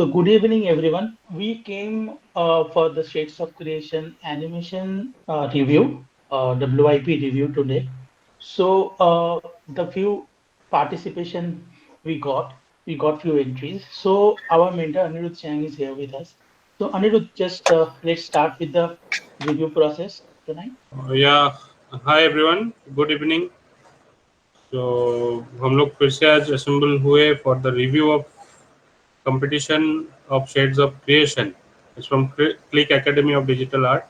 So good evening, everyone. We came for the Shades of Creation animation review, WIP review today. So the few participation we got few entries. So our mentor Anirudh Chang is here with us. So Anirudh, just let's start with the review process tonight. या hi everyone, good evening. तो हम लोग फिर से आज assemble हुए for the review of competition of shades of creation from click academy of digital art.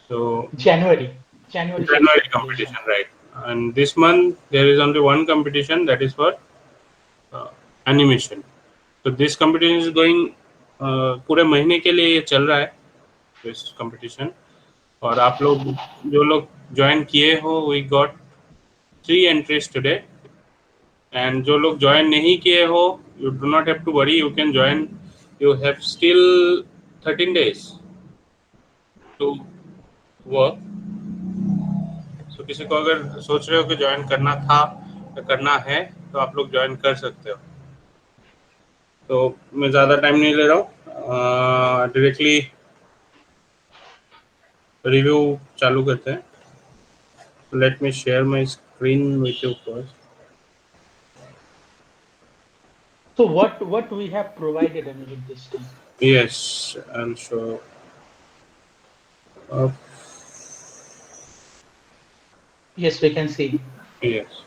So January Shades January of Creation. competition, right? And this month there is only one competition, that is for animation. So this competition is going पूरे महीने के लिए ये चल रहा है this competition। और आप लोग जो लोग ज्वाइन किए हो, we got 3 entries today। And जो लोग ज्वाइन नहीं किए हो, you do not have to worry, you can join. You have still 13 days to work. So किसी को अगर सोच रहे हो कि ज्वाइन करना था या करना है, तो आप लोग ज्वाइन कर सकते हो। तो मैं ज़्यादा टाइम नहीं ले रहा हूँ, डायरेक्टली रिव्यू चालू करते हैं। Let me share my screen with you first. So what we have provided Anirudh this time? Yes, I am sure. Yes, we can see. Yes,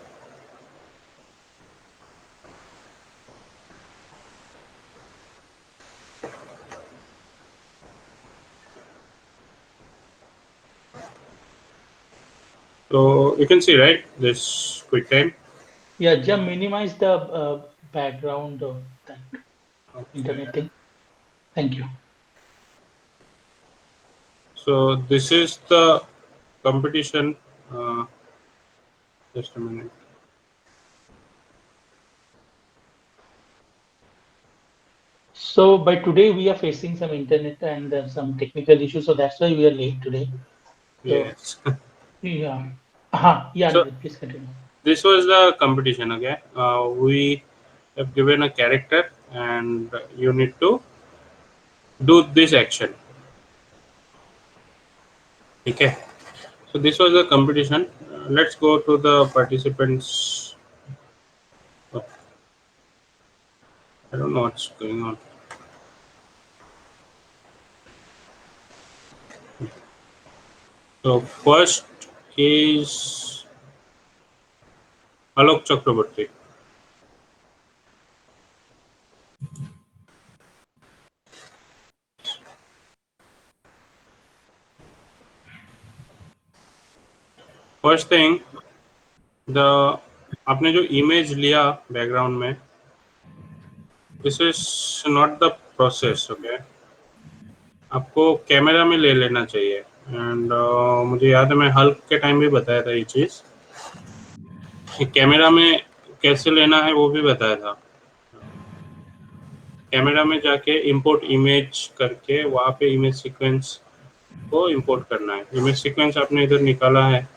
so you can see, right, this quick time. Yeah, just minimize the background of that internet thing. Thank you. So this is the competition. Just a minute. So by today we are facing some internet and some technical issues, so that's why we are late today. So, Yes. yeah. Yeah, So please continue. this was the competition. Okay. We have given a character, and you need to do this action. Okay. So this was the competition. Let's go to the participants. Oh, I don't know what's going on. So first is Alok Chakraborty. First thing, the आपने जो image लिया background में, this is not the process. Okay, आपको camera में ले लेना चाहिए। And मुझे याद है, मैं हल्क के टाइम भी बताया था ये चीज़, कैमरा में कैसे लेना है वो भी बताया था। कैमरा में जाके इंपोर्ट इमेज करके वहाँ पे इमेज सीक्वेंस को इंपोर्ट करना है। इमेज सीक्वेंस आपने इधर निकाला है,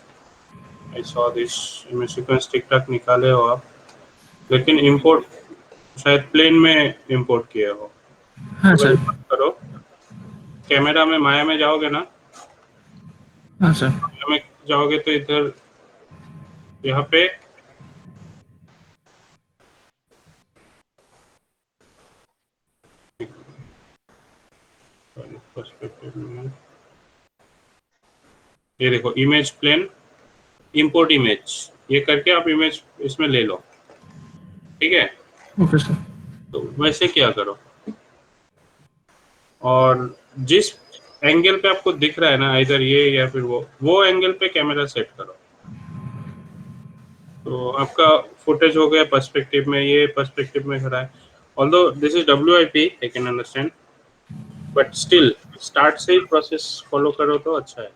I saw this image sequence ठीक ठाक निकाले हो आप, लेकिन इंपोर्ट शायद प्लेन में इंपोर्ट किए हो। हाँ तो सर। करो, कैमरा में माया में जाओगे ना, हाँ सर। माया में जाओगे तो इधर यहाँ पे ये देखो, इमेज प्लेन, इंपोर्ट इमेज, ये करके आप इमेज इसमें ले लो। ठीक है, ओके सर। तो वैसे क्या करो, और जिस एंगल पे आपको दिख रहा है ना, इधर ये या फिर वो एंगल पे कैमरा सेट करो। तो आपका फुटेज हो गया पर्सपेक्टिव में, ये पर्सपेक्टिव में खड़ा है। Although this is WIP, I can understand, but still start से ही प्रोसेस फॉलो करो तो अच्छा है।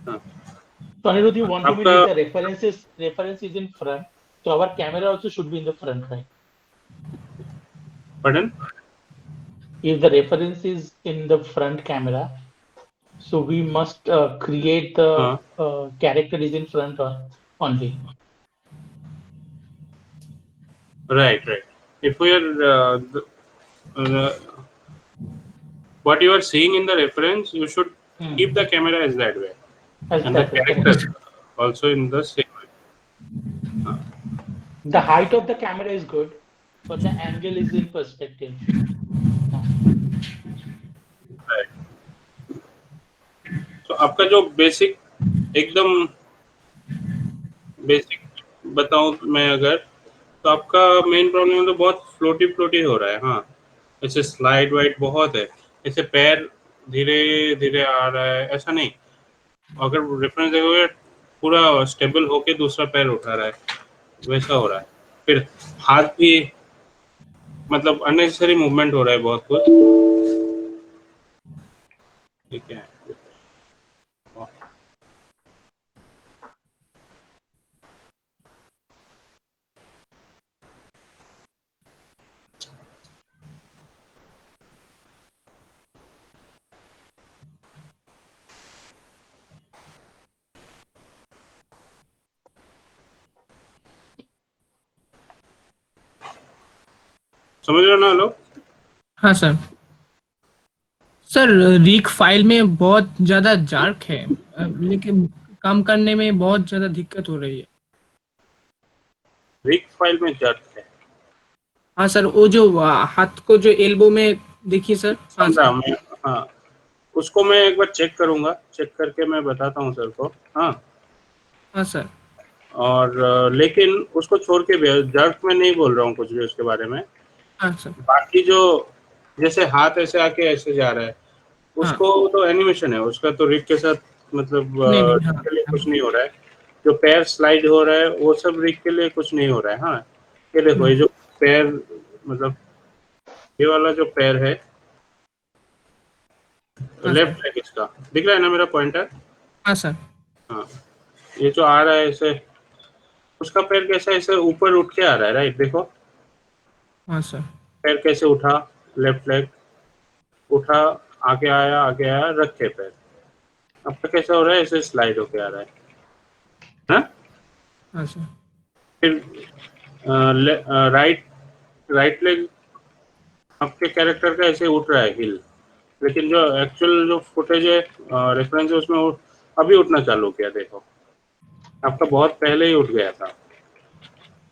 हाँ, So Anirudh, you want to आपका mean if the reference is in front, so our camera also should be in the front, right? Pardon? If the reference is in the front camera, so we must create the character is in front only. Right. if we are what you are seeing in the reference, you should keep the camera as that way, As and the that way, correct. character also in the same way. The height of the camera is good, but the angle is in perspective. Right. तो आपका जो basic एकदम basic बताऊं मैं अगर, तो आपका main problem तो बहुत फ्लोटी हो रहा है। हाँ, ऐसे स्लाइड वाइड बहुत है, ऐसे पैर धीरे धीरे आ रहा है, ऐसा नहीं। अगर रेफरेंस देखोगे पूरा स्टेबल होके दूसरा पैर उठा रहा है, वैसा हो रहा है। फिर हाथ भी मतलब अननेसेसरी मूवमेंट हो रहा है बहुत कुछ, ठीक है। समझ रहे हो ना लोग? हाँ सर। सर रीक फाइल में बहुत ज़्यादा जार्क है, लेकिन काम करने में बहुत ज़्यादा दिक्कत हो रही है। रीक फाइल में जार्क है? हाँ सर, वो जो हाथ को जो एल्बो में देखिए सर। हाँ समझा सर। मैं। हाँ, उसको मैं एक बार चेक करूंगा, चेक करके मैं बताता हूँ सर को। हाँ हाँ सर। और लेकिन उसको छोड़ के भी जर्क में नहीं बोल रहा हूँ कुछ भी उसके बारे में। हाँ सर। बाकी जो जैसे हाथ ऐसे आके ऐसे जा रहा है, हाँ। उसको तो एनिमेशन है, उसका तो रिग के साथ मतलब नहीं नहीं, रिग हाँ के लिए कुछ नहीं हो रहा है। जो पैर स्लाइड हो रहा है वो सब रिग के लिए कुछ नहीं हो रहा है। हाँ, ये देखो, ये जो पैर मतलब ये वाला जो पैर है हाँ सर। लेफ्ट लेग, इसका दिख रहा है ना मेरा पॉइंटर? हाँ सर। हाँ, ये जो आ रहा है ऐसे, उसका पैर कैसा ऐसे ऊपर उठ के आ रहा है, राइट? देखो हाँ सर। पैर कैसे उठा, लेफ्ट लेग उठा, आगे आया, रख के पैर। अब तो कैसा हो रहा है, ऐसे स्लाइड होके आ रहा है। हाँ? हाँ सर। फिर राइट राइट लेग आपके कैरेक्टर का ऐसे उठ रहा है हिल, लेकिन जो एक्चुअल जो फुटेज है रेफरेंस है उसमें अभी उठना चालू किया। देखो आपका बहुत पहले ही उठ गया था।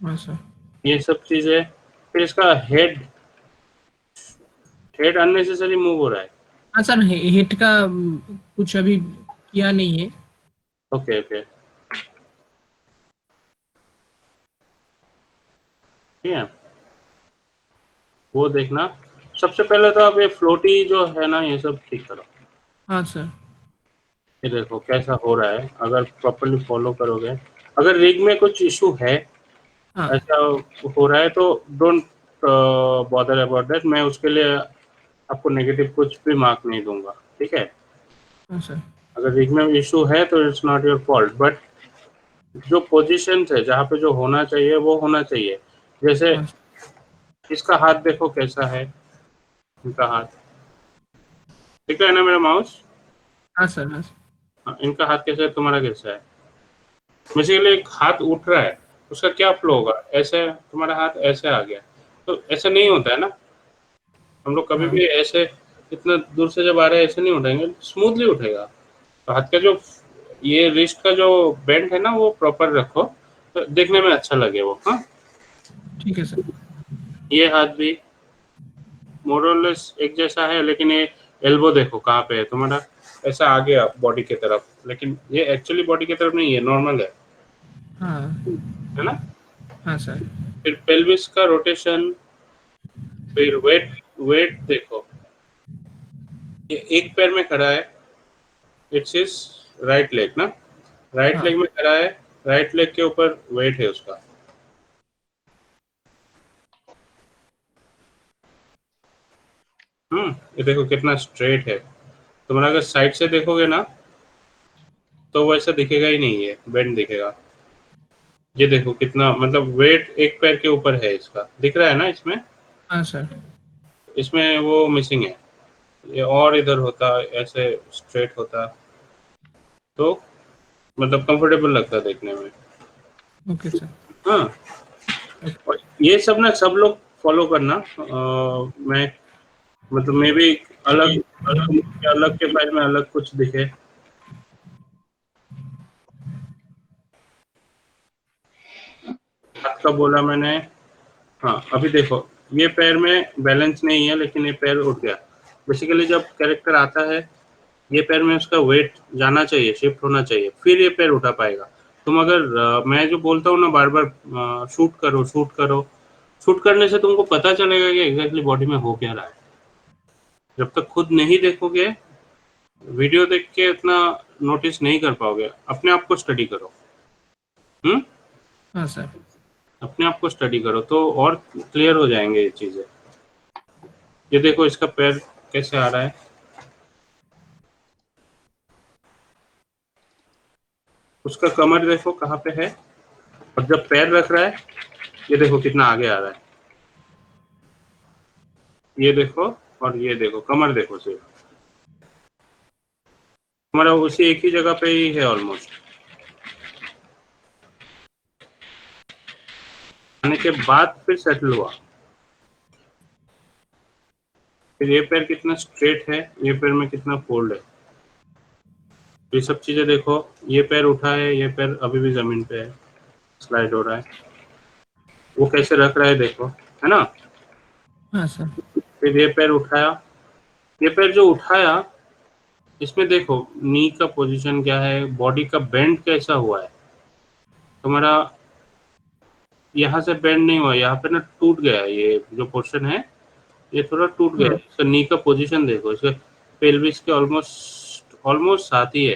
हाँ सर। ये सब चीजें। फिर इसका हेड हेड अननेसेसरी मूव हो रहा है। हाँ सर, हिट का कुछ अभी किया नहीं है। ओके ओके, ठीक है, वो देखना। सबसे पहले तो आप ये फ्लोटी जो है ना, ये सब ठीक करो। हाँ सर। ये देखो कैसा हो रहा है, अगर प्रॉपरली फॉलो करोगे। अगर रिग में कुछ इशू है, हाँ। ऐसा हो रहा है, तो डोंट बॉदर अबाउट दैट। मैं उसके लिए आपको नेगेटिव कुछ भी मार्क नहीं दूंगा, ठीक है? हाँ सर। अगर रिग में इशू है तो it's not your fault, but जो पोजीशन है जहाँ पे जो होना चाहिए वो होना चाहिए। जैसे हाँ इसका हाथ देखो कैसा है, इनका हाथ ठीक है ना मेरा माउस? हाँ सर। हाँ सर। हाँ, इनका हाथ कैसा है, तुम्हारा कैसा है? बेसिकली एक हाथ उठ रहा है, उसका क्या फ्लो होगा? ऐसे तुम्हारा हाथ ऐसे आ गया, तो ऐसा नहीं होता है ना। हम लोग कभी हाँ भी ऐसे इतना दूर से जब आ रहे हैं ऐसे नहीं उठाएंगे, स्मूथली उठेगा। तो हाथ का जो ये रिस्ट का जो बेंड है ना, वो प्रॉपर रखो, तो देखने में अच्छा लगे वो। हाँ, ठीक है सर। ये हाथ भी मोरलेस एक जैसा है, लेकिन ये एल्बो देखो कहाँ पे है तुम्हारा, ऐसा आ गया बॉडी की तरफ, लेकिन ये एक्चुअली बॉडी की तरफ नहीं है, नॉर्मल हाँ। है ना? हाँ सर। फिर पेल्विस का रोटेशन, फिर वेट वेट देखो, ये एक पैर में खड़ा है, इट्स इज राइट लेग ना, राइट हाँ। लेग में खड़ा है, राइट लेग के ऊपर वेट है उसका। ये देखो कितना स्ट्रेट है। तुम्हारा अगर साइड से देखोगे ना तो वैसा दिखेगा ही नहीं, है बेंड दिखेगा। ये देखो कितना मतलब वेट एक पैर के ऊपर है, इसका दिख रहा है ना इसमें? हाँ सर। इसमें वो मिसिंग है, ये और इधर होता ऐसे स्ट्रेट होता तो मतलब कंफर्टेबल लगता है देखने में। Okay sir. हाँ, ओके। और ये सब ना सब लोग फॉलो करना। मैं मतलब मे भी अलग अलग के फाइल में अलग कुछ दिखे। हाथ का बोला मैंने। हाँ अभी देखो ये पैर में बैलेंस नहीं है लेकिन ये पैर उठ गया। बेसिकली जब कैरेक्टर आता है ये पैर में उसका वेट जाना चाहिए, शिफ्ट होना चाहिए, फिर ये पैर उठा पाएगा। तुम अगर मैं जो बोलता हूँ ना बार बार शूट करो शूट करो, शूट करने से तुमको पता चलेगा कि एग्जैक्टली बॉडी में हो क्या रहा है। जब तक खुद नहीं देखोगे वीडियो देख के उतना नोटिस नहीं कर पाओगे। अपने आप को स्टडी करो। हाँ सर। अपने आप को स्टडी करो तो और क्लियर हो जाएंगे ये चीजें। ये देखो इसका पैर कैसे आ रहा है, उसका कमर देखो कहाँ पे है, और जब पैर रख रहा है ये देखो कितना आगे आ रहा है। ये देखो और ये देखो कमर देखो, सिर्फ हमारा उसी एक ही जगह पे ही है ऑलमोस्ट। आने के बाद फिर सेटल हुआ। फिर ये पैर कितना स्ट्रेट है, ये पैर में कितना फोल्ड है, ये सब चीजें देखो। ये पैर उठा है, ये पैर अभी भी जमीन पे है, स्लाइड हो रहा है। वो कैसे रख रहा है देखो, है ना। हाँ सर। फिर ये पैर उठाया, ये पैर जो उठाया इसमें देखो नी का पोजीशन क्या है, बॉडी का बेंड कैसा हुआ है। तुम्हारा यहाँ से बेंड नहीं हुआ, यहाँ पे ना टूट गया है, ये जो पोर्शन है ये थोड़ा टूट गया है। इसका नी का पोजीशन देखो, इसका पेल्विस के ऑलमोस्ट ऑलमोस्ट साथ ही है।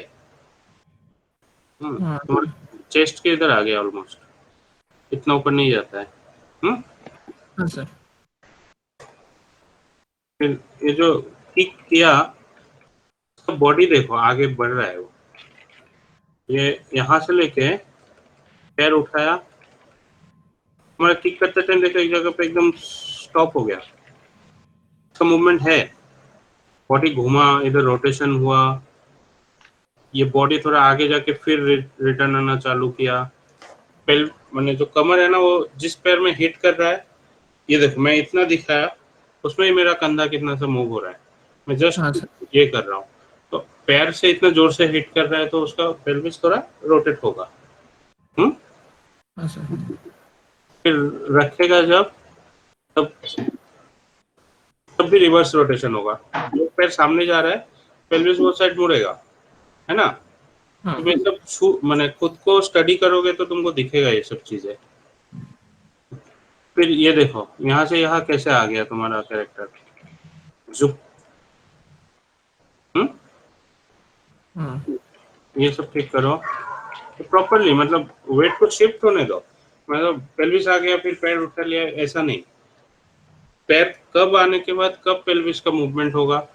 हाँ तुम्हारा चेस्ट के इधर आ गया ऑलमोस्ट, इतना ऊपर नहीं जाता है। हाँ सर। फिर ये जो किक किया तो बॉडी देखो आगे बढ़ रहा है वो। ये यहाँ से लेके पैर उठाया, हमारा किक करते टाइम देखो एक जगह पे एकदम स्टॉप हो गया। इसका मूवमेंट है, बॉडी घूमा, इधर रोटेशन हुआ, ये बॉडी थोड़ा आगे जाके फिर रिटर्न आना चालू किया। पेल मैंने जो कमर है ना वो जिस पैर में हिट कर रहा है, ये देखो मैं इतना दिखाया, उसमें ही मेरा कंधा कितना सा मूव हो रहा है। मैं हाँ जस्ट सर। ये कर रहा हूँ, तो पैर से इतना जोर से हिट कर रहा है तो उसका पेल्विस थोड़ा रोटेट होगा। हाँ सर। फिर रखेगा जब तब तब भी रिवर्स रोटेशन होगा। जो पैर सामने जा रहा है पेल्विस वो साइड मुड़ेगा, है ना। हाँ तुम ये सब मैंने खुद को स्टडी करोगे तो तुमको दिखेगा ये सब चीजें। फिर ये देखो यहाँ से यहाँ कैसे आ गया तुम्हारा कैरेक्टर, जुप। हाँ ये सब ठीक करो तो प्रॉपरली, मतलब वेट को शिफ्ट होने दो। मतलब पेल्विस आ गया फिर पैर उठा लिया, ऐसा नहीं। पैर कब आने के बाद कब पेल्विस का मूवमेंट होगा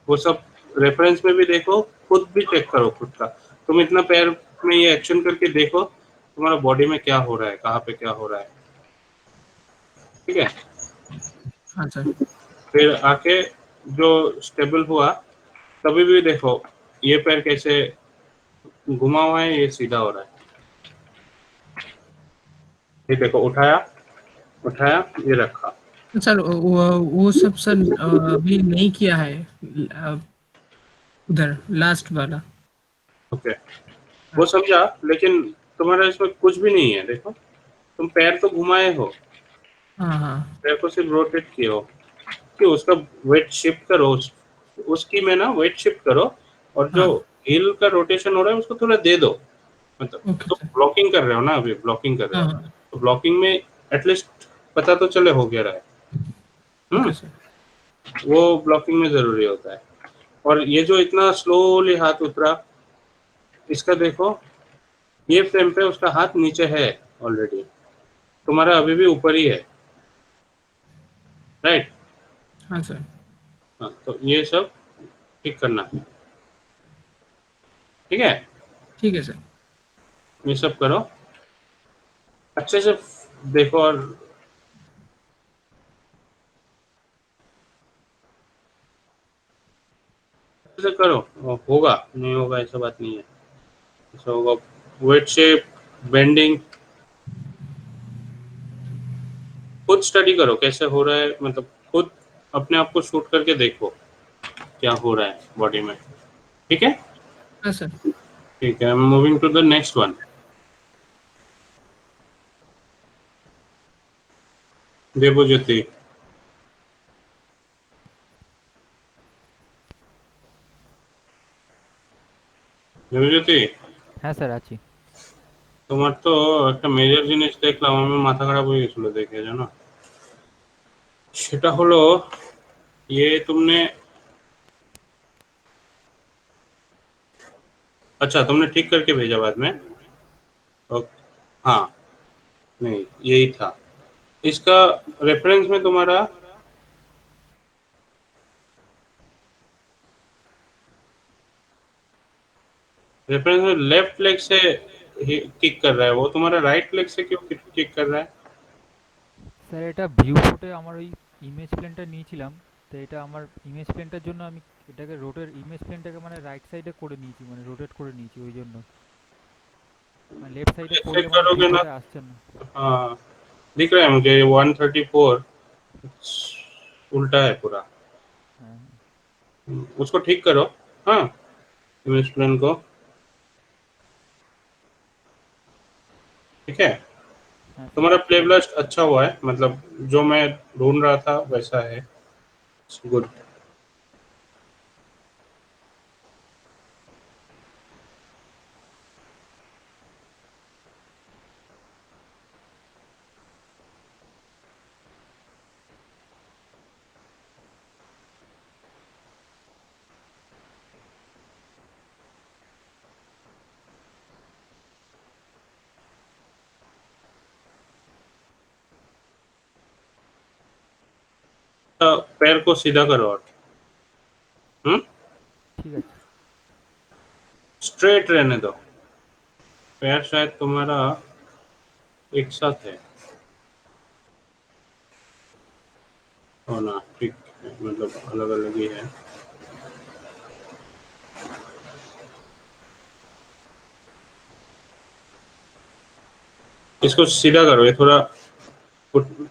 वो सब रेफरेंस में भी देखो, खुद भी चेक करो खुद का। तुम इतना पैर में ये एक्शन करके देखो तुम्हारा बॉडी में क्या हो रहा है, कहाँ पे क्या हो रहा है, ठीक है। हाँ सर। फिर आके जो स्टेबल हुआ तभी भी देखो ये पैर कैसे घुमा हुआ है, ये सीधा हो रहा है। ये देखो उठाया उठाया, ये रखा। सर वो सब सर अभी नहीं किया है उधर लास्ट वाला। ओके वो समझा, लेकिन तुम्हारा इसमें कुछ भी नहीं है। देखो तुम पैर तो घुमाए हो, हाँ हाँ पैर को सिर्फ रोटेट किए हो कि उसका वेट शिफ्ट करो, उसकी में ना वेट शिफ्ट करो, और जो हाँ। हील का रोटेशन हो रहा है उसको थोड़ा दे दो। मतलब ओके तो सर। ब्लॉकिंग कर रहे हो ना, अभी ब्लॉकिंग कर रहे हाँ हो हाँ। तो ब्लॉकिंग में एटलीस्ट पता तो चले हो गया रहा है। Okay sir. वो ब्लॉकिंग में जरूरी होता है। और ये जो इतना स्लोली हाथ उतरा, इसका देखो ये फ्रेम पे उसका हाथ नीचे है ऑलरेडी, तुम्हारा अभी भी ऊपर ही है, राइट। हाँ सर। हाँ तो ये सब ठीक करना है, ठीक है। ठीक है सर। ये सब करो अच्छे से, देखो और अच्छे से करो, होगा नहीं होगा ऐसा बात नहीं है, ऐसा होगा। वेट शेप, बेंडिंग, खुद स्टडी करो कैसे हो रहा है, मतलब खुद अपने आप को शूट करके देखो क्या हो रहा है बॉडी में, ठीक है? हाँ सर। ठीक है, moving to the next one. Debjyoti, Debjyoti, হ্যাঁ স্যার আছি। তোমার তো একটা মেজর জিনিস দেখলাম, আমি মাথা খারাপ হয়ে গেছিল দেখে, জানো? সেটা হলো ये तुमने, अच्छा तुमने ठीक करके भेजा बाद में? ओके, हाँ, नहीं यही था इसका रेफरेंस में तुम्हारा, रेफरेंस में लेफ्ट लेग से किक कर रहा है, वो तुम्हारा राइट लेग से क्यों किक कर रहा है? স্যার এটা ভিউ ফুটে আমার ওই ইমেজ প্লেনটা নিয়েছিলাম, তো এটা আমার ইমেজ প্লেনটার জন্য আমি এটাকে রোটের ইমেজ প্লেনটাকে মানে রাইট সাইডে করে নিয়েছি, মানে রোটেট করে নিয়েছি ওই জন্য, মানে লেফট সাইডে ऐसे করলে মানে करोगे ভিউ ना, ফুটে আসছে না। हाँ दिख रहा है मुझे 134 उल्टा है पूरा, হ্যাঁ उसको ठीक करो। हाँ, इमेज प्लेन को, ठीक है? হ্যাঁ স্যার। तुम्हारा प्ले ब्लास्ट अच्छा हुआ है, मतलब जो मैं ढूंढ रहा था वैसा है, गुड। पैर को सीधा करो और ঠিক আছে। स्ट्रेट रहने दो, पैर शायद तुम्हारा एक साथ है होना, ठीक है, मतलब अलग अलग ही है। इसको सीधा करो, ये थोड़ा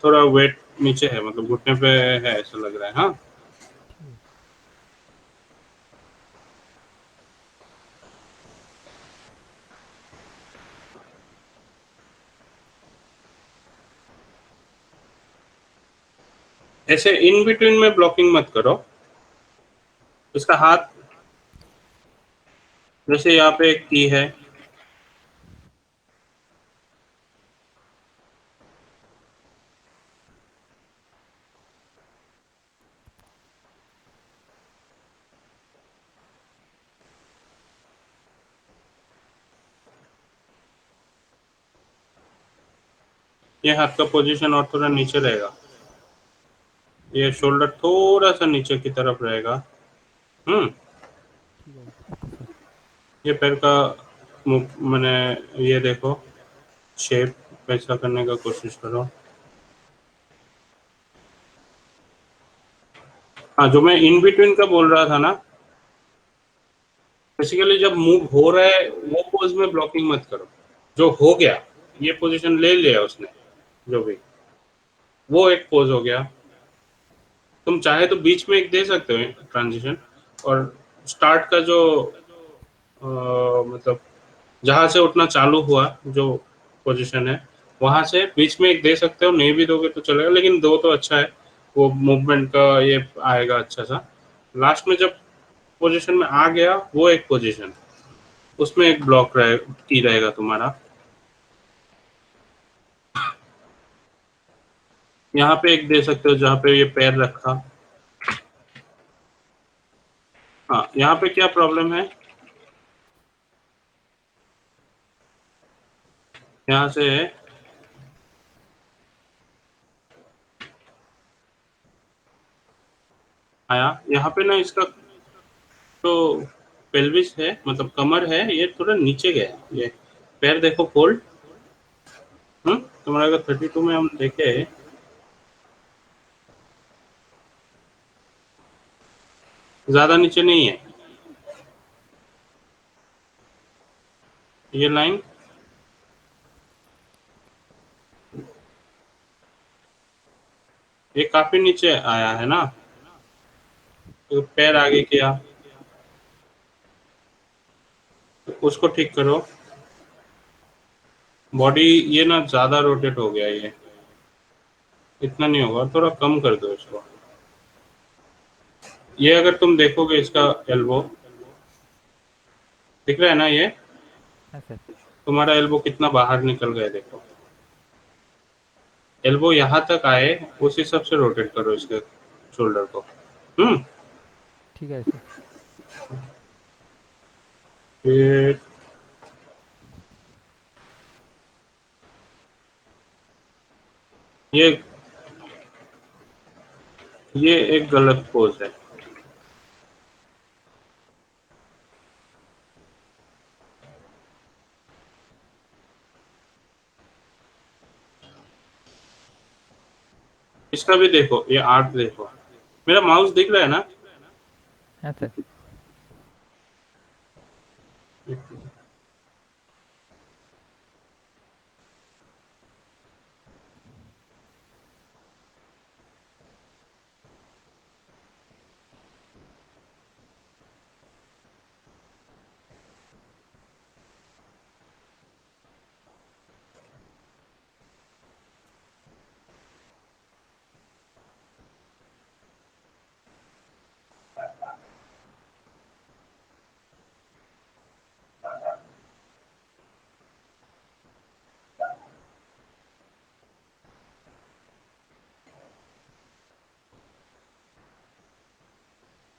थोड़ा वेट नीचे है, मतलब घुटने पे है ऐसा लग रहा है। हाँ, ঠিক আছে। ऐसे इन बिटवीन में ब्लॉकिंग मत करो, इसका हाथ जैसे यहाँ पे एक की है, ये हाथ का पोजीशन और थोड़ा नीचे रहेगा, ये शोल्डर थोड़ा सा नीचे की तरफ रहेगा। ঠিক আছে। Okay sir. ये पैर का मैंने ये देखो शेप वैसा करने का कोशिश करो। हाँ, जो मैं इन बिटवीन का बोल रहा था ना, बेसिकली जब मूव हो रहा है वो पोज में ब्लॉकिंग मत करो, जो हो गया ये पोजीशन ले लिया उसने, जो भी वो एक पोज हो गया। तुम चाहे तो बीच में एक दे सकते हो ट्रांजिशन, और स्टार्ट का जो मतलब जहां से उठना चालू हुआ जो पोजीशन है वहां से बीच में एक दे सकते हो, नहीं भी दोगे तो चलेगा, लेकिन दो तो अच्छा है, वो मूवमेंट का ये आएगा अच्छा सा। लास्ट में जब पोजीशन में आ गया वो एक पोजीशन, उसमें एक ब्लॉक की रहेगा तुम्हारा। यहाँ पे एक दे सकते हो जहाँ पे ये पैर रखा। हाँ, यहाँ पे क्या प्रॉब्लम है, यहाँ से आया, यहाँ पे ना इसका तो पेल्विस है, मतलब कमर है, ये थोड़ा नीचे गया, ये पैर देखो फोल्ड। तुम्हारा अगर 32 में हम देखे, ज्यादा नीचे नहीं है ये लाइन, ये काफी नीचे आया है ना, तो पैर आगे किया, तो उसको ठीक करो। बॉडी ये ना ज्यादा रोटेट हो गया, ये इतना नहीं होगा, थोड़ा कम कर दो इसको। ये अगर तुम देखोगे इसका एल्बो दिख रहा है ना, ये हाँ सर। तुम्हारा एल्बो कितना बाहर निकल गया देखो। एल्बो यहाँ तक आए उस हिसाब से रोटेट करो इसके शोल्डर को। ठीक है सर। फिर ये ये एक गलत पोज है। इसका भी देखो, ये आर्ट देखो, मेरा माउस दिख रहा है ना। हाँ सर।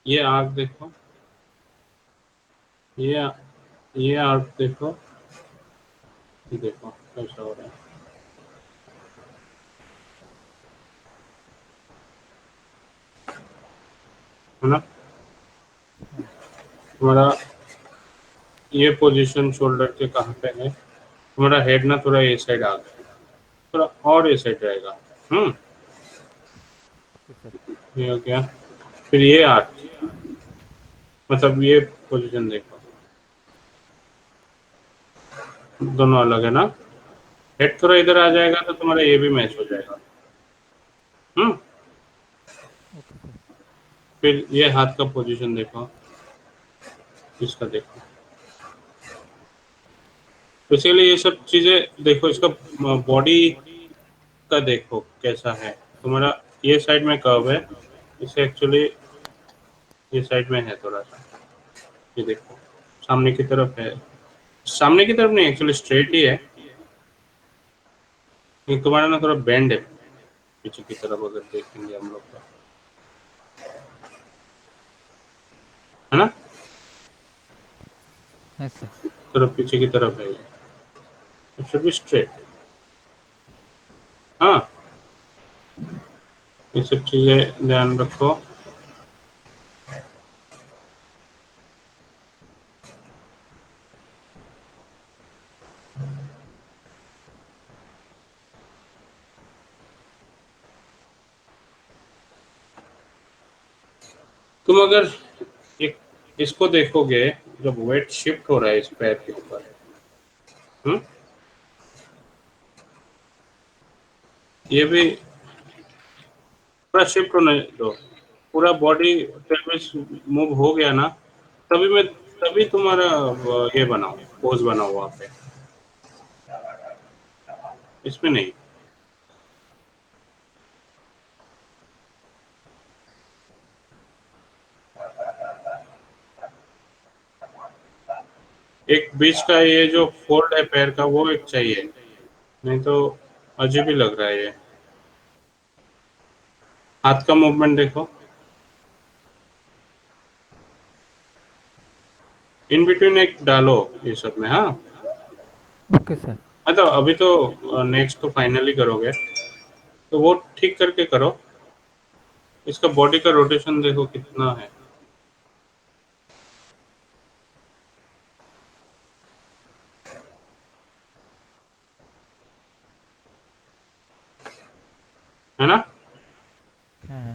ये आर्क देखो, ये ये आर्क देखो, ये देखो कैसा हो रहा है ना। हाँ। तुम्हारा ये पोजीशन शोल्डर के कहाँ पे है, तुम्हारा हेड ना थोड़ा ये साइड आ गया, थोड़ा और ये साइड रहेगा। Okay sir. ये हो गया। फिर ये आर्क, मतलब ये पोजीशन देखो, दोनों अलग है ना। हेड थोड़ा इधर आ जाएगा तो तुम्हारा ये भी मैच हो जाएगा। Okay sir. फिर ये हाथ का पोजीशन देखो, इसका देखो। बेसिकली ये सब चीजें देखो, इसका बॉडी का देखो कैसा है। तुम्हारा ये साइड में कर्व है, इसे एक्चुअली ये साइड में है थोड़ा सा, ये देखो सामने की तरफ है, सामने की तरफ नहीं, एक्चुअली स्ट्रेट ही है। ये तुम्हारा ना थोड़ा बेंड है पीछे की तरफ, अगर देखेंगे हम लोग तो, है ना, हाँ सर। थोड़ा पीछे की तरफ है, ये शुड बी स्ट्रेट। हाँ, ये सब चीजें ध्यान रखो। तुम अगर एक इसको देखोगे, जब वेट शिफ्ट हो रहा है इस पैर के ऊपर, हम्म, ये भी पूरा शिफ्ट होने दो, पूरा बॉडी पेल्विस मूव हो गया ना, तभी मैं तभी तुम्हारा ये बनाओ, पोज बनाओ वहाँ पे, इसमें नहीं। एक बीच का ये जो फोल्ड है पैर का, वो एक चाहिए, नहीं तो अजीब ही लग रहा है ये। हाथ का मूवमेंट देखो, इन बिटवीन एक डालो ये सब में। हाँ, ओके सर। मतलब अभी तो नेक्स्ट तो फाइनली करोगे, तो वो ठीक करके करो। इसका बॉडी का रोटेशन देखो कितना है ना। हाँ हाँ।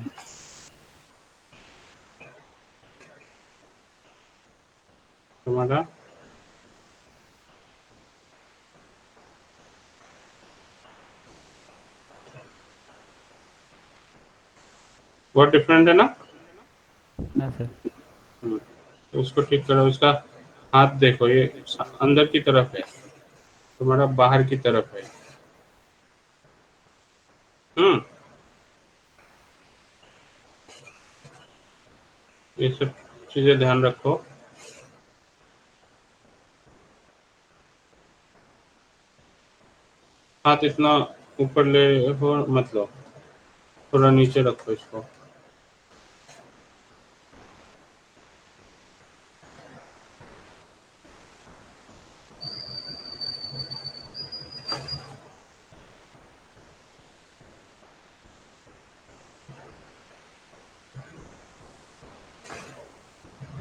तुम्हारा बहुत डिफरेंट है ना। हाँ सर। तो उसको ठीक करो। उसका हाथ देखो, ये अंदर की तरफ है, तुम्हारा बाहर की तरफ है। ये सब चीजें ध्यान रखो। हाथ इतना ऊपर ले हो मत लो, थोड़ा नीचे रखो इसको।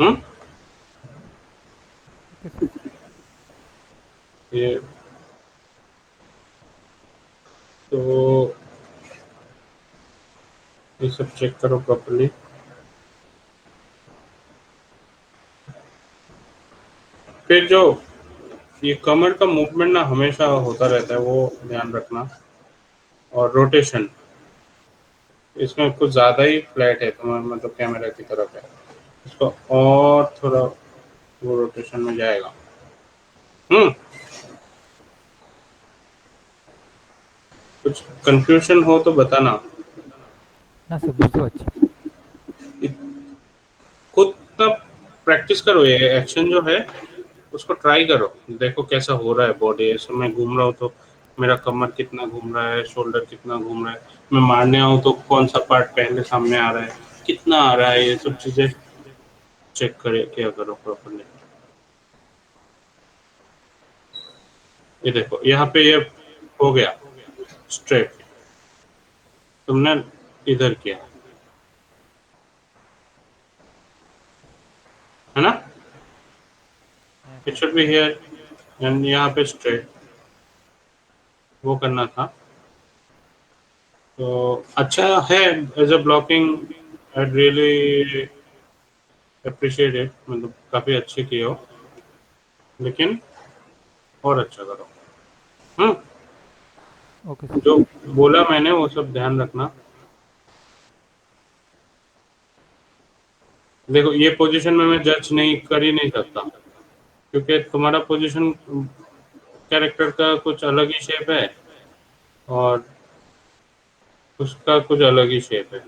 हम्म ओके सर। ये तो ये सब चेक करो प्रॉपर्ली। फिर जो ये कमर का मूवमेंट ना हमेशा होता रहता है, वो ध्यान रखना। और रोटेशन इसमें कुछ ज्यादा ही फ्लैट है, तुम्हारा मतलब कैमरा की तरफ है, इसको और थोड़ा वो रोटेशन में जाएगा। कुछ कंफ्यूजन हो तो बताना। না স্যার বুঝতে পারছি। खुद ना प्रैक्टिस करो, ये एक्शन जो है उसको ट्राई करो, देखो कैसा हो रहा है बॉडी। ऐसे मैं घूम रहा हूँ तो मेरा कमर कितना घूम रहा है, शोल्डर कितना घूम रहा है, मैं मारने आऊँ तो कौन सा पार्ट पहले सामने आ रहा है, कितना आ रहा है, ये सब चीजें चेक करे क्या करो प्रॉपर्ली। ये देखो यहाँ पे ये हो गया स्ट्रेट, तुमने इधर किया है ना, হ্যাঁ it sir. Should be here and यहाँ पे स्ट्रेट, वो करना था। तो अच्छा है as a blocking, I really appreciate it, मतलब काफी अच्छे किए हो, लेकिन और अच्छा करो। Okay sir. जो बोला मैंने वो सब ध्यान रखना। देखो ये पोजीशन में मैं जज नहीं कर ही नहीं सकता, क्योंकि तुम्हारा पोजीशन कैरेक्टर का कुछ अलग ही शेप है और उसका कुछ अलग ही शेप है,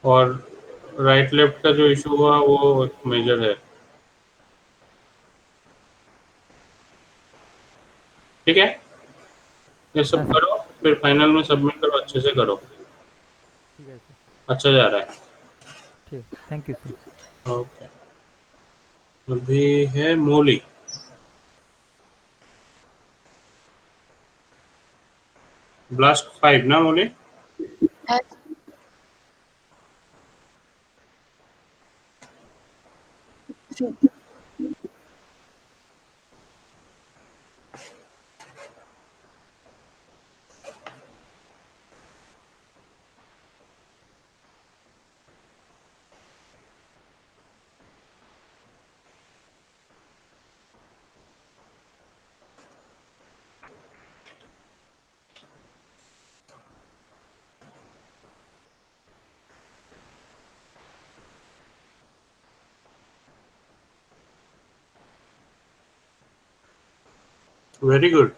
और राइट लेफ्ट का जो इशू हुआ वो एक मेजर है। ठीक है, ये सब হ্যাঁ স্যার। करो, फिर फाइनल में सबमिट करो, अच्छे से करो, ঠিক আছে স্যার। अच्छा जा रहा ঠিক আছে, থ্যাংক ইউ স্যার। है। ओके, अभी है मोली, ब्लास्ट 5 ना मोली। वेरी गुड,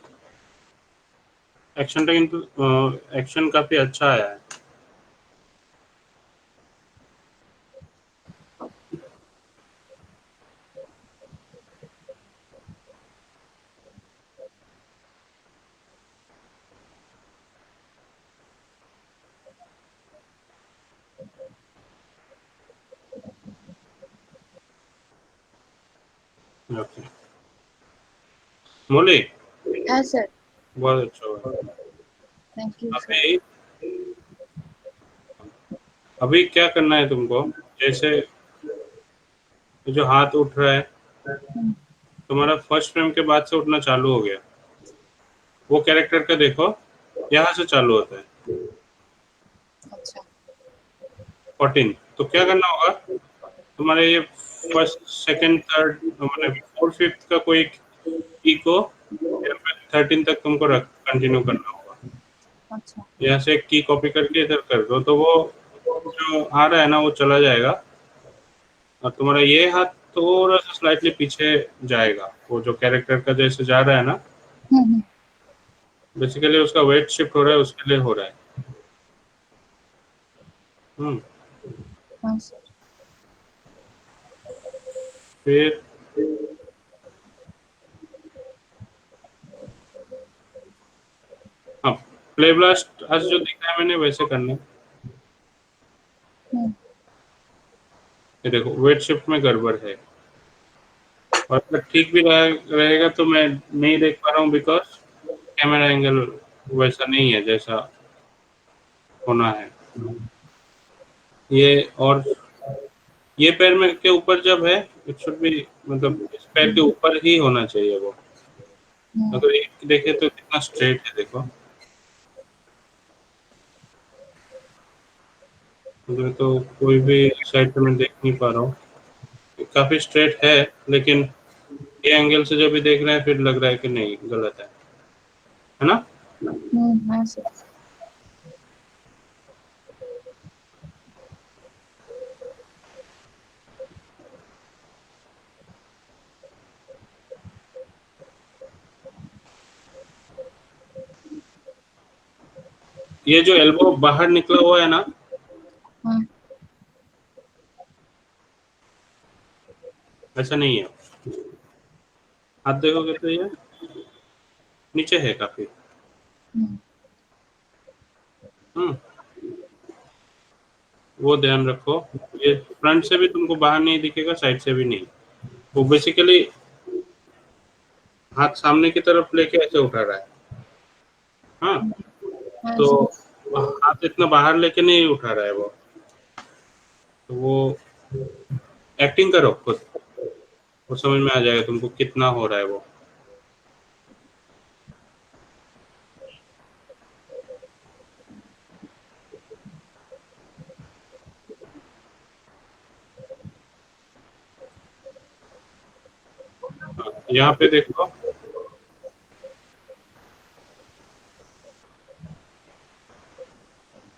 एक्शनটা কিন্তু एक्शन काफी अच्छा आया है। ओके मोली, हाँ सर। बहुत अच्छा हुआ। Thank you sir. अभी अभी क्या करना है तुमको, जैसे जो हाथ उठ रहा है तुम्हारा फर्स्ट फ्रेम के बाद से उठना चालू हो गया, वो कैरेक्टर का देखो यहाँ से चालू होता है अच्छा 14। तो क्या करना होगा, तुम्हारे ये फर्स्ट सेकंड थर्ड मतलब फोर्थ फिफ्थ का कोई की को 13 तक तुमको कंटिन्यू करना होगा। अच्छा। यहाँ से की कॉपी करके इधर कर दो तो वो जो आ रहा है ना वो चला जाएगा और तुम्हारा ये हाथ थोड़ा सा स्लाइटली पीछे जाएगा, वो जो कैरेक्टर का जैसे जा रहा है ना, हम्म। बेसिकली उसका वेट शिफ्ट हो रहा है, उसके लिए हो रहा है। हाँ सर। फिर हाँ, प्ले ब्लास्ट आज जो दिखाया मैंने वैसे करना है। हम्म। ये देखो वेट शिफ्ट में गड़बड़ है और अगर ठीक भी रहेगा तो मैं नहीं देख पा रहा हूँ बिकॉज कैमरा एंगल वैसा नहीं है जैसा होना है। ये और ये पैर में के ऊपर जब है इट शुड बी, मतलब इस पैर के ऊपर ही होना चाहिए वो। अगर एक देखे तो कितना स्ट्रेट है देखो, मतलब तो कोई भी साइड पे मैं देख नहीं पा रहा हूँ, काफी स्ट्रेट है लेकिन ये एंगल से जब भी देख रहे हैं फिर लग रहा है कि नहीं गलत है ना। हाँ सर। ये जो एल्बो बाहर निकला हुआ है ना, हाँ। ऐसा नहीं है। हाथ देखोगे तो ये नीचे है काफी। हम्म, वो ध्यान रखो। ये फ्रंट से भी तुमको बाहर नहीं दिखेगा, साइड से भी नहीं। वो बेसिकली हाथ सामने की तरफ लेके ऐसे उठा रहा है। हाँ, हाँ तो सर। हाथ इतना बाहर लेके नहीं उठा रहा है वो, तो वो एक्टिंग करो खुद, वो समझ में आ जाएगा तुमको कितना हो रहा है वो। यहाँ पे देखो,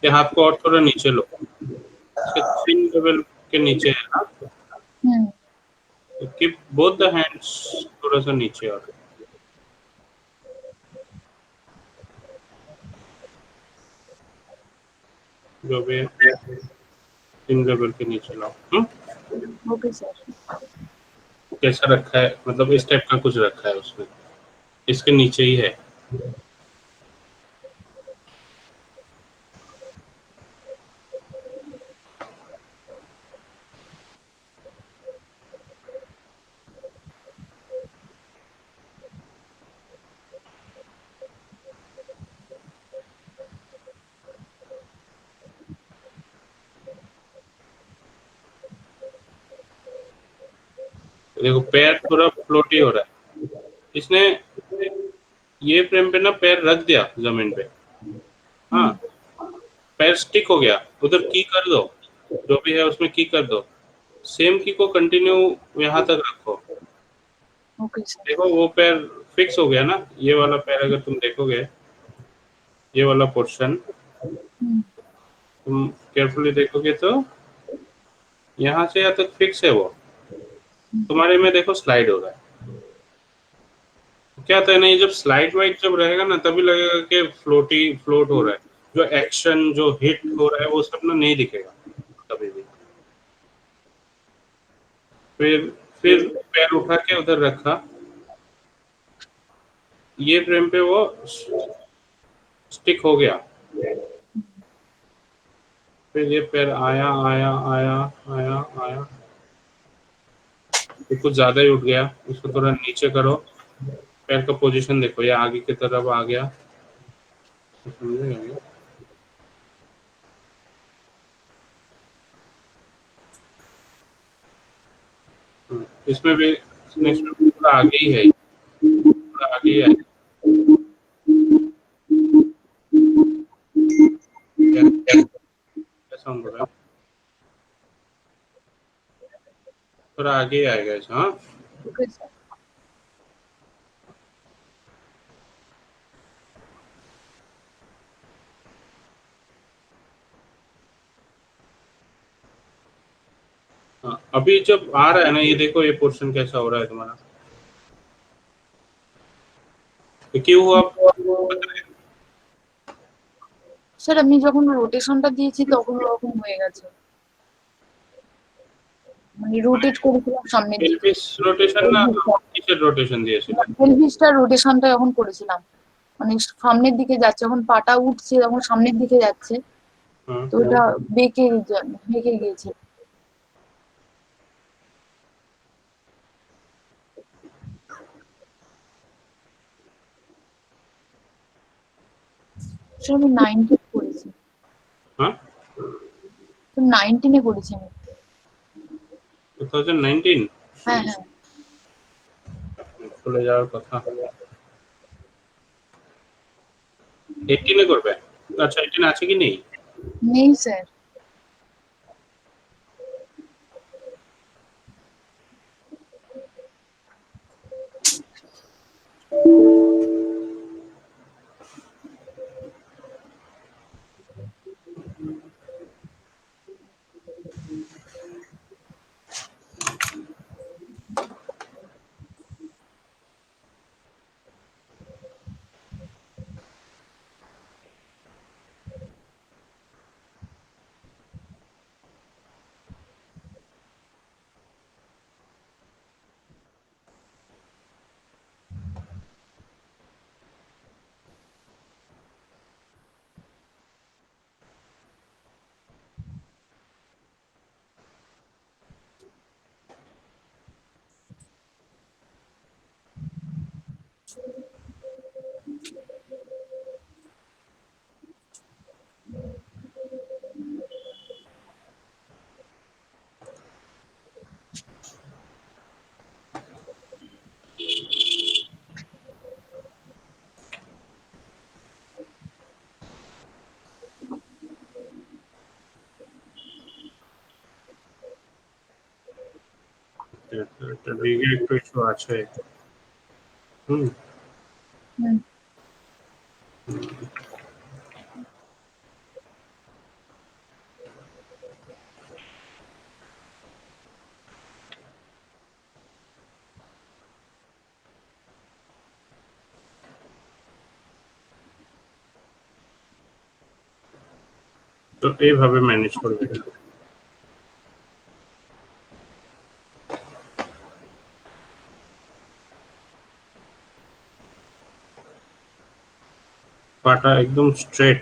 ये हाथ को और थोड़ा नीचे लो, इसके चिन लेवल के नीचे है ना, तो कीप बोथ द हैंड्स थोड़ा सा नीचे और जो भी है चिन लेवल के नीचे लाओ। Okay sir. कैसा रखा है, मतलब इस टाइप का कुछ रखा है उसमें, इसके नीचे ही है। देखो पैर थोड़ा फ्लोटी हो रहा है, इसने ये फ्रेम पे ना पैर रख दिया जमीन पे। हाँ, पैर स्टिक हो गया, उधर की कर दो, जो भी है उसमें की कर दो, सेम की को कंटिन्यू यहाँ तक रखो। Okay sir. देखो वो पैर फिक्स हो गया ना, ये वाला पैर अगर तुम देखोगे, ये वाला पोर्शन तुम केयरफुली देखोगे तो यहाँ से यहाँ तक फिक्स है वो, तुम्हारे में देखो स्लाइड हो रहा है। क्या था नहीं, जब स्लाइड वाइड जब रहेगा ना तभी लगेगा कि फ्लोट हो रहा है, जो एक्शन जो हिट हो रहा है वो सब ना नहीं दिखेगा कभी भी। फिर पैर उठा के उधर रखा, ये फ्रेम पे वो स्टिक हो गया, फिर ये पैर आया आया आया आया आया, ये कुछ ज्यादा ही उठ गया, इसको थोड़ा नीचे करो। पैर का पोजीशन देखो, ये आगे की तरफ आ गया, समझे? इसमें भी नेक्स्ट थोड़ा आगे ही है, थोड़ा आगे ही है। क्या साउंड हो रहा है? थोड़ा आगे ही आएगा ऐसा। हाँ, ओके सर। हाँ, अभी जब आ रहा है ना, ये देखो ये पोर्शन कैसा हो रहा है तुम्हारा, ये क्यों हुआ? স্যার আমি যখন রোটেশনটা দিয়েছি তখন ওরকম হয়ে গেছে, মানে রোটেট করেছিলাম সামনের দিকে। এলবিস রোটেশন না, কিসের রোটেশন দিয়েছিল? পেলভিসটা রোটেশনটা যখন করেছিলাম, মানে সামনের দিকে যাচ্ছে, যখন পাটা উঠছে তখন সামনের দিকে যাচ্ছে, হুম, তো ওটা বেঁকে গিয়েছে। স্যার আমি 19 করেছি, হ্যাঁ, 19-এ করেছি আমি। 2019 হ্যাঁ হ্যাঁ। চলে যাওয়ার কথা। 18 করবে? আচ্ছা, 18 আছে কি নেই? নেই স্যার। একটা দিকে একটু ইস্যু আছে। হুম, হুম। তো এইভাবে ম্যানেজ করবে। পাটা একদম স্ট্রেট।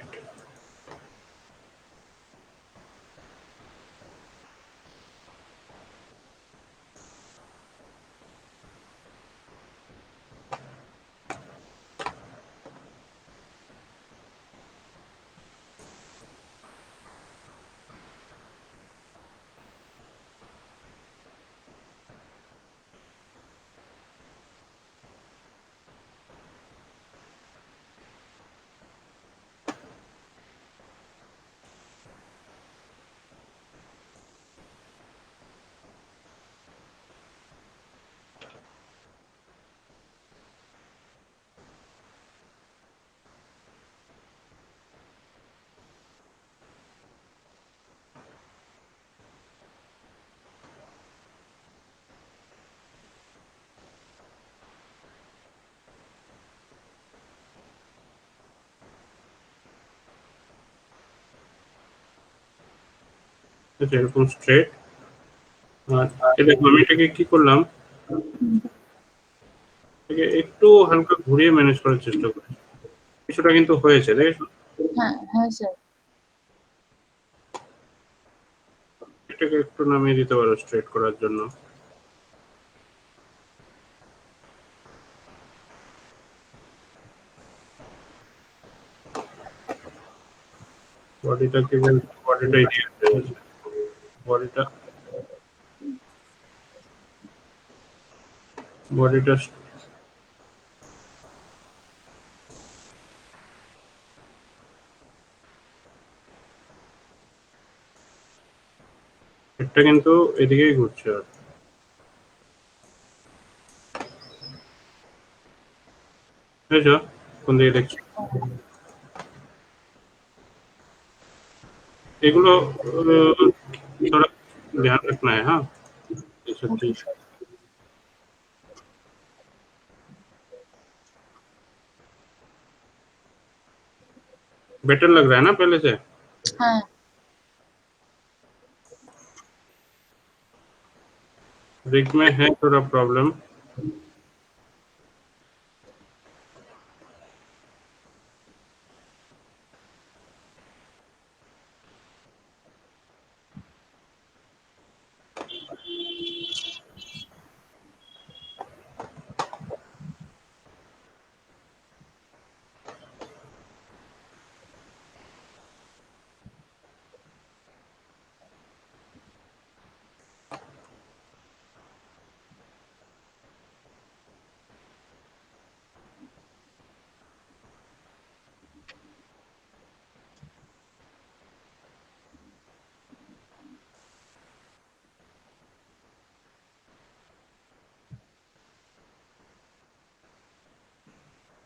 এরকম স্ট্রেট। আর এই দেখো আমি এটাকে কি করলাম, এটাকে একটু হালকা ঘুরিয়ে ম্যানেজ করার চেষ্টা করি, কিছুটা কিন্তু হয়েছে, দেখেছো? হ্যাঁ হ্যাঁ স্যার। এটাকে একটু নামিয়ে দিতে পারো স্ট্রেট করার জন্য। বডিটা কি বলতো, বডিটাই দিয়ে বডিটা বডিটা এটা কিন্তু এদিকেই ঘুরছে। আর বুঝেছো কোন দিকে দেখছো? এগুলো ধরো ध्यान रखना है। हाँ, ये सब ओके चीज सर। बेटर लग रहा है ना पहले से? हाँ रिग में है थोड़ा प्रॉब्लम।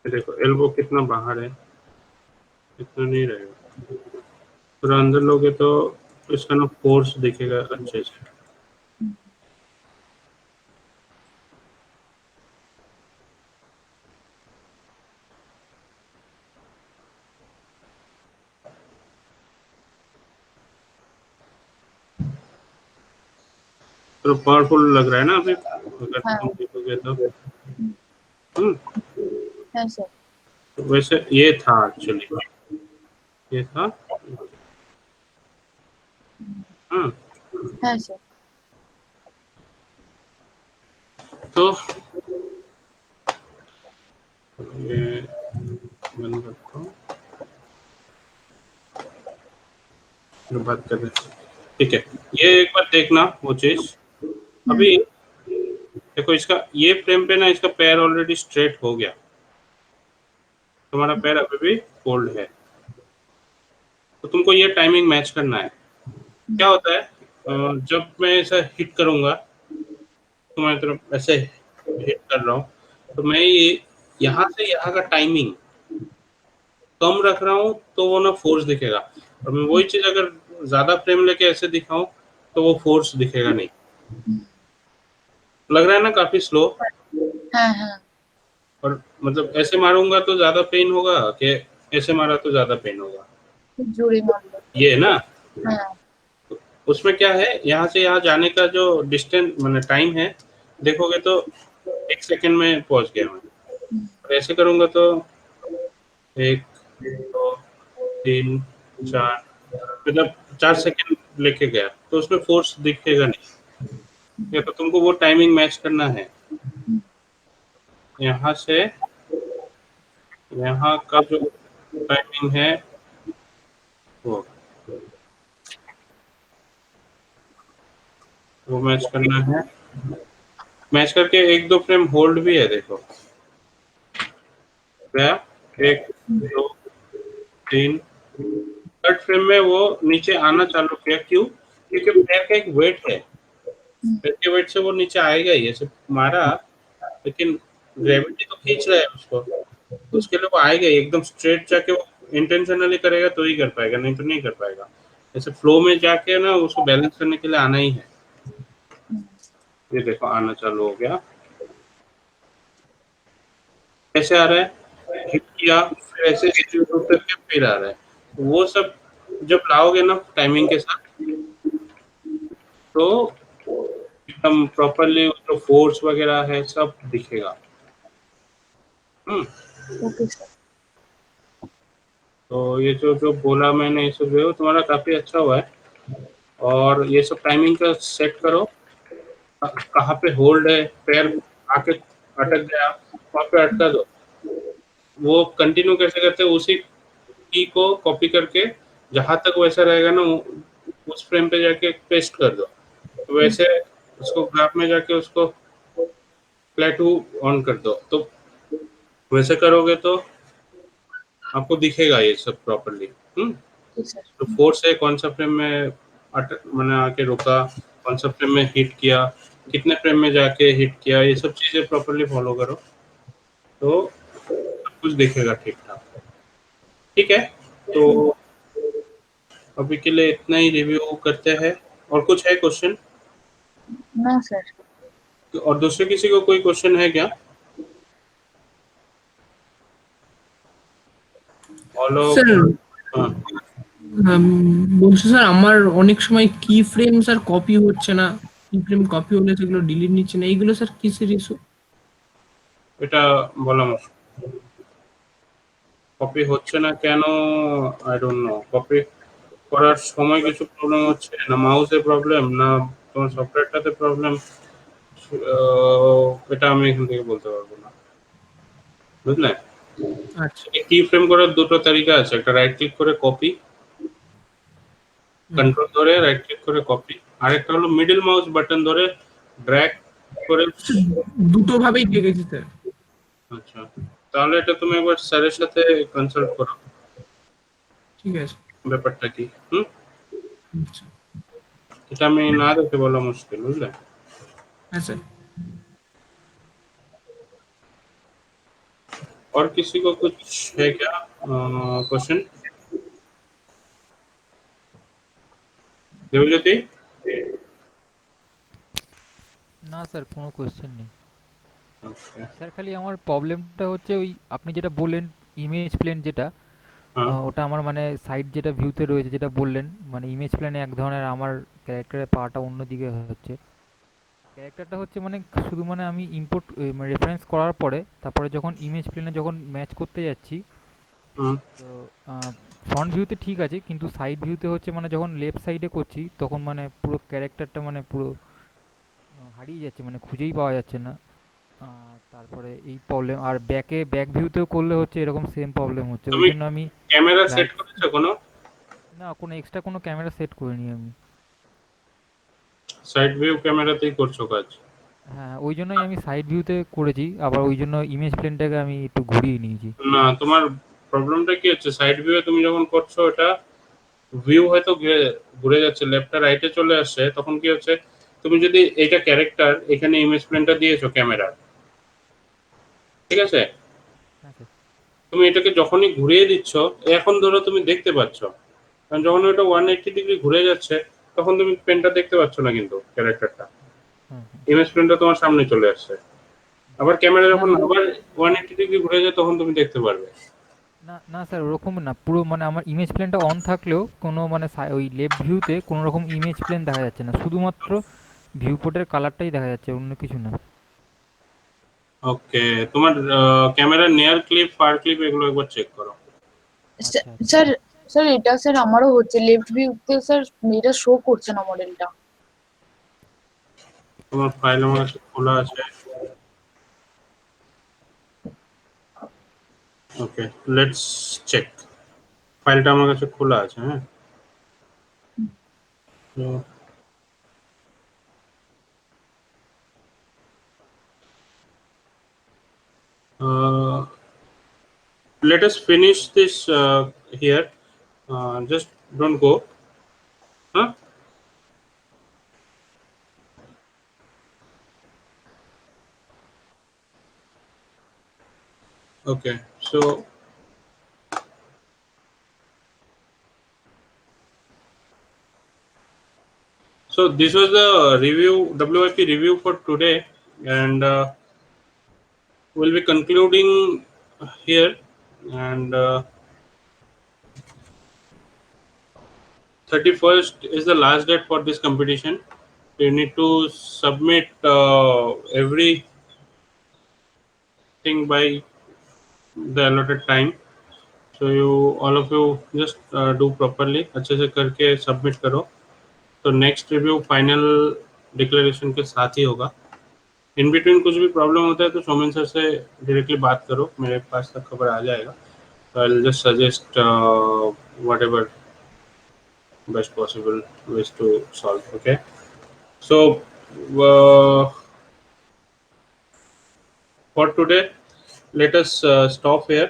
देखो एल्बो कितना बाहर है, इतना नहीं रहेगा। पूरा अंदर लोगे तो इसका ना फोर्स दिखेगा अच्छे से। तो पावरफुल लग रहा है ना अभी अगर हाँ तुम देखोगे तो। है सर। तो वैसे ये था एक्चुअली, ये था। हाँ, है सर। तो ये बंद करता हूँ, फिर बात कर रहे हैं। ठीक है, ये एक बार देखना वो चीज। अभी देखो इसका ये फ्रेम पे ना इसका पैर ऑलरेडी स्ट्रेट हो गया, तुम्हारा पैर अभी भी फोल्ड है। तो तुमको ये टाइमिंग मैच करना है। क्या होता है जब मैं ऐसा हिट करूंगा, तुम्हारी तरफ ऐसे हिट कर रहा हूँ, तो मैं ये यहाँ से यहाँ का टाइमिंग कम रख रहा हूँ तो वो ना फोर्स दिखेगा। और मैं वही चीज अगर ज्यादा फ्रेम लेके ऐसे दिखाऊं तो वो फोर्स दिखेगा नहीं। लग रहा है ना काफी स्लो। हाँ हाँ और मतलब ऐसे मारूंगा तो ज्यादा पेन होगा कि ऐसे मारा तो ज्यादा पेन होगा? जोड़ी मान लो। ये है ना। हाँ उसमें क्या है, यहाँ से यहाँ जाने का जो डिस्टेंस मतलब टाइम है, देखोगे तो 1 सेकंड में पहुंच गया मैं। और ऐसे करूंगा तो 1 2 3 4, मतलब 4 सेकंड लेके गया तो उसमें फोर्स दिखेगा नहीं। या तो तुमको वो टाइमिंग मैच करना है। यहाँ से यहाँ का जो टाइमिंग है वो वो मैच करना है। मैच करके 1 2 फ्रेम होल्ड भी है, देखो गया। 1 2 3, थर्ड फ्रेम में वो नीचे आना चालू किया। क्यों? क्योंकि पैर का एक वेट है, पैर के वेट से वो नीचे आएगा ही। ऐसे मारा लेकिन ग्रेविटी तो खींच रहा है उसको, तो उसके लिए वो आएगा ही। एकदम स्ट्रेट जाके वो इंटेंशनली करेगा तो ही कर पाएगा, नहीं तो नहीं कर पाएगा। ऐसे फ्लो में जाके ना उसको बैलेंस करने के लिए आना ही है। ये देखो आना चालू हो गया। कैसे आ रहा है? हिट किया, फिर ऐसे एग्जीक्यूट करके फिर आ रहा है। वो सब जब लाओगे ना टाइमिंग के साथ तो एकदम प्रॉपरली जो फोर्स वगैरह है सब दिखेगा। Okay sir. तो ये जो जो बोला मैंने ये सब जो तुम्हारा काफी अच्छा हुआ है। और ये सब टाइमिंग का सेट करो, कहाँ पे होल्ड है, पैर आके अटक गया वहाँ पे अटका दो। वो कंटिन्यू कैसे करते हैं, उसी की को कॉपी करके जहां तक वैसा रहेगा ना उस फ्रेम पे जाके पेस्ट कर दो। तो वैसे उसको ग्राफ में जाके उसको प्लेटू ऑन कर दो। तो वैसे करोगे तो आपको दिखेगा ये सब प्रॉपरली। ठीक सर। तो फोर्स है, कौन सा फ्रेम में मैंने आके रुका, कौन सा फ्रेम में हिट किया, कितने फ्रेम में जाके हिट किया, ये सब चीजें प्रॉपरली फॉलो करो तो सब कुछ दिखेगा ठीक ठाक। ठीक है, तो अभी के लिए इतना ही रिव्यू करते हैं। और कुछ है क्वेश्चन? ना सर। और दूसरे किसी को कोई क्वेश्चन है क्या? হলো স্যার হ্যাঁ, বলছি স্যার আমার অনেক সময় কি ফ্রেম স্যার কপি হচ্ছে না, কি ফ্রেম কপি হলে সেগুলো ডিলিট নিচ্ছে না, এইগুলো স্যার কিসের ইস্যু? এটা বলা মুশকিল। কপি হচ্ছে না কেন? I don't know. কপি করার সময় কিছু প্রবলেম হচ্ছে, না মাউসে প্রবলেম, না তোমার সফটওয়্যারটাতে প্রবলেম, এটা আমি এখান থেকে বলতে পারবো না, বুঝলে? আচ্ছা। কি ফ্রেম করার দুটো তালিকা আছে, একটা রাইট ক্লিক করে কপি, হুম। কন্ট্রোল ধরে রাইট ক্লিক করে কপি, আর একটা হলো মিডল মাউস বাটন ধরে ড্র্যাগ করে। দুটো ভাবেই দেখেছি স্যার। আচ্ছা, তাহলে এটা তুমি একবার স্যারের সাথে কনসাল্ট করো, ঠিক আছে। ব্যাপারটা কি। হুম, আচ্ছা। এটা আমি না দেখে বলা মুশকিল, বুঝলে? হ্যাঁ স্যার। और किसी को कुछ है क्या क्वेश्चन? देवज्योति? না স্যার, কোনো কোয়েশ্চেন নেই Okay. স্যার। খালি আমার প্রবলেমটা হচ্ছে ওই আপনি যেটা বললেন ইমেজ প্লেন যেটা, हाँ ওটা আমার মানে সাইড যেটা ভিউতে রয়েছে যেটা বললেন, মানে ইমেজ প্লেনে এক ধরনের, আমার ক্যারেক্টারের পাটা অন্যদিকে হচ্ছে। ক্যারেক্টারটা হচ্ছে মানে শুধু মানে আমি ইম্পোর্ট মানে রেফারেন্স করার পরে তারপরে যখন ইমেজ প্লেনে যখন ম্যাচ করতে যাচ্ছি, हाँ তো ফ্রন্ট ভিউতে ঠিক আছে, কিন্তু সাইড ভিউতে হচ্ছে মানে যখন লেফট সাইডে করছি তখন মানে পুরো ক্যারেক্টারটা মানে পুরো হারিয়ে যাচ্ছে, মানে খুঁজেই পাওয়া যাচ্ছে না। তারপরে এই প্রবলেম, আর ব্যাক ভিউতেও করলে হচ্ছে এরকম সেম প্রবলেম হচ্ছে, ওই তুমি জন্য আমি ক্যামেরা সেট রাইট। করেছো কোনো? না, কোনো এক্সট্রা কোনো ক্যামেরা সেট করিনি আমি। সাইড ভিউ ক্যামেরাতেই করছো কাজ? হ্যাঁ, ওই জন্যই আমি সাইড ভিউতে করেছি, আবার ওই জন্য ইমেজ প্লেনটাকে আমি একটু ঘুরিয়ে নিয়েছি। না, তোমার প্রবলেমটা কি হচ্ছে, সাইড ভিউয়ে তুমি যখন করছো এটা ভিউ হয়তো ঘুরে যাচ্ছে, লেফট আর রাইটে চলে আসছে, তখন কি হচ্ছে, তুমি যদি এইটা ক্যারেক্টার, এখানে ইমেজ প্লেনটা দিয়েছো ক্যামেরা, ঠিক আছে? হ্যাঁ স্যার। তুমি এটাকে যখনই ঘুরিয়ে দিচ্ছ, এখন ধরো তুমি দেখতে পাচ্ছ, কারণ যখন ওটা 180 ডিগ্রি ঘুরে যাচ্ছে তখন তুমি পেনটা দেখতে পাচ্ছ না, কিন্তু ক্যারেক্টারটা, হুম হুম। ইমেজ প্লেনটা তোমার সামনে চলে আসছে। আবার ক্যামেরা না যখন না আবার 180 ডিগ্রি ঘুরে যায় তখন তুমি দেখতে পারবে। না না স্যার, ওরকম না। পুরো মানে আমার ইমেজ প্লেনটা অন থাকলেও কোনো মানে ওই লেফট ভিউতে কোনো রকম ইমেজ প্লেন দেখা যাচ্ছে না, শুধুমাত্র ভিউ পোর্টের কালারটাই দেখা যাচ্ছে, অন্য কিছু না। ওকে, তোমার camera near clip, far clip এগুলো একবার চেক করো। আচ্ছা আচ্ছা। স্যার, স্যার এটা স্যার আমারও হচ্ছে লেফট ভিউতে স্যার, এটা শো করছে না মডেলটা। তোমার ফাইল আমার কাছে খোলা আছে। ওকে, লেটস চেক। ফাইলটা আমার কাছে খোলা আছে, হ্যাঁ। তো let us finish this here. Just don't go. Huh? Okay. So this was the review, WIP review for today, and we'll be concluding here. And 31st is the last date for this competition. You need to submit everything by the allotted time. So you all of you just do properly, अच्छे से करके submit करो, तो next review final declaration के साथ ही होगा। In between कुछ भी प्रॉब्लम होता है तो सोमेन सर से डायरेक्टली बात करो, मेरे पास तक खबर आ जाएगा, तो I will just suggest what ever best possible ways to solve. Okay, so for today let us stop here.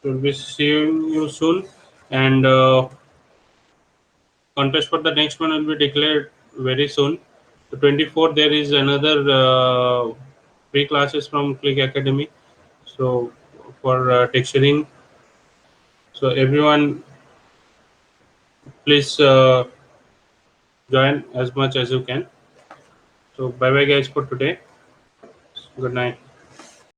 We'll be seeing you soon, and contest for the next one will be declared very soon. The 24th there is another free classes from Click Academy, so for texturing. So everyone, please join as much as you can. So bye bye guys for today. Good night.